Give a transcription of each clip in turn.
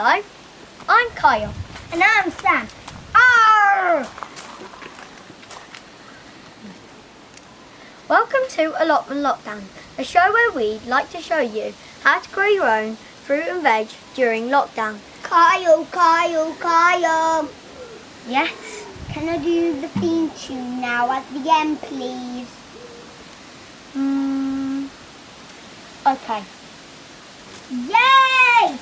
Hello, I'm Kyle. And I'm Sam. Arr! Welcome to Allotment Lockdown, a show where we'd like to show you how to grow your own fruit and veg during lockdown. Kyle. Yes. Can I do the theme tune now at the end, please? Okay. Yay!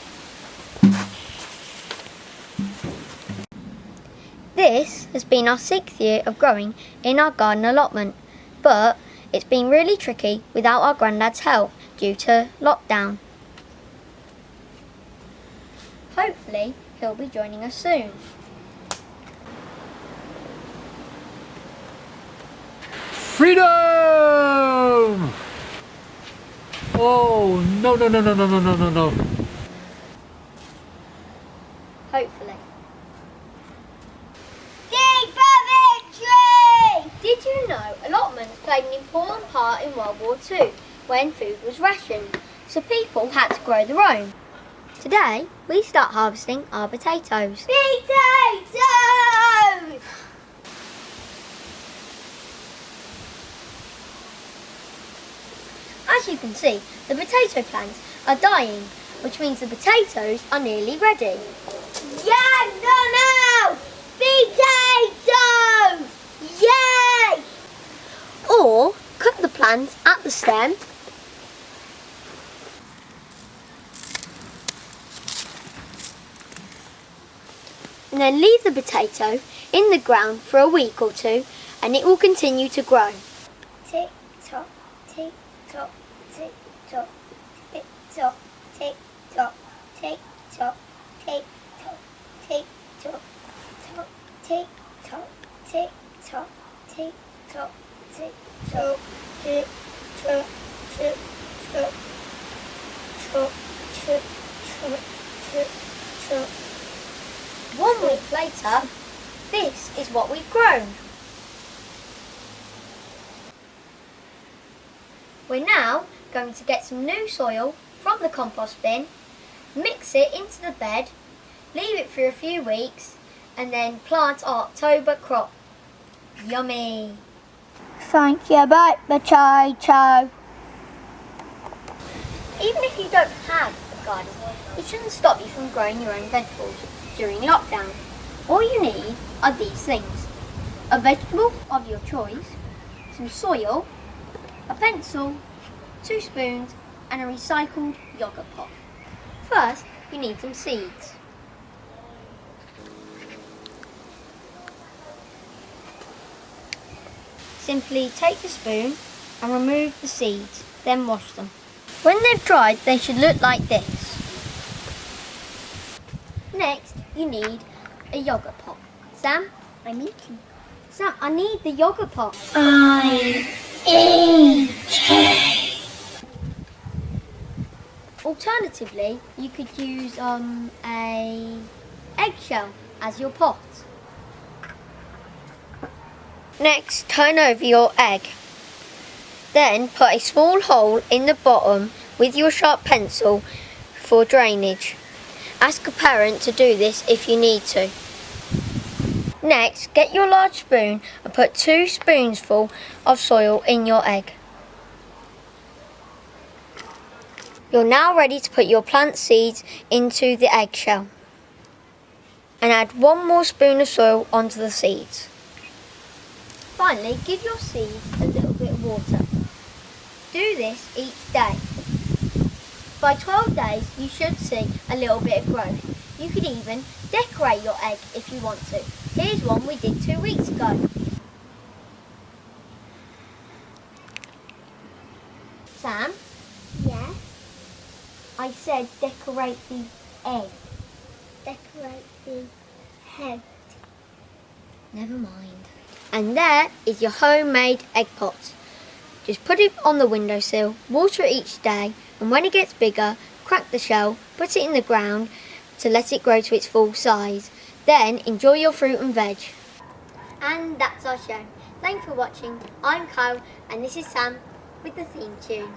This has been our 6th year of growing in our garden allotment, but it's been really tricky without our Grandad's help due to lockdown. Hopefully he'll be joining us soon. Freedom! Oh, no. Hopefully. Dig for victory! Did you know allotment played an important part in World War II when food was rationed, so people had to grow their own? Today, we start harvesting our potatoes. Potatoes! As you can see, the potato plants are dying, which means the potatoes are nearly ready. Yeah, no! Potatoes! Yay! Or cut the plants at the stem and then leave the potato in the ground for a week or two and it will continue to grow. Tick tock, tick tock, tick tock, tick tock, tick tock, tick tock, tick tock, tick tock, tick tock, tick tock, tick tock, tick tock, tick tock, tick tock, tick tock, tick tock. 1 week later, this is what we've grown. We're now going to get some new soil from the compost bin, mix it into the bed, leave it for a few weeks, and then plant our October crop. Yummy! Thank you, bye, potato. Even if you don't have a garden, it shouldn't stop you from growing your own vegetables during lockdown. All you need are these things: a vegetable of your choice, some soil, a pencil, 2 spoons, and a recycled yogurt pot. First, you need some seeds. Simply take the spoon and remove the seeds, then wash them. When they've dried, they should look like this. Next, you need a yogurt pot. Sam, I'm eating. Sam, I need the yogurt pot. I'm eating. Alternatively, you could use a eggshell as your pot. Next, turn over your egg. Then put a small hole in the bottom with your sharp pencil for drainage. Ask a parent to do this if you need to. Next, get your large spoon and put 2 spoonsful of soil in your egg. You're now ready to put your plant seeds into the eggshell. And add 1 more spoon of soil onto the seeds. Finally, give your seeds a little bit of water. Do this each day. By 12 days, you should see a little bit of growth. You could even decorate your egg if you want to. Here's one we did 2 weeks ago. Sam? Yes? I said decorate the egg. Decorate the head. Never mind. And there is your homemade egg pot. Just put it on the windowsill, water it each day, and when it gets bigger, crack the shell, put it in the ground to let it grow to its full size. Then enjoy your fruit and veg. And that's our show. Thanks for watching. I'm Kyle and this is Sam with the theme tune.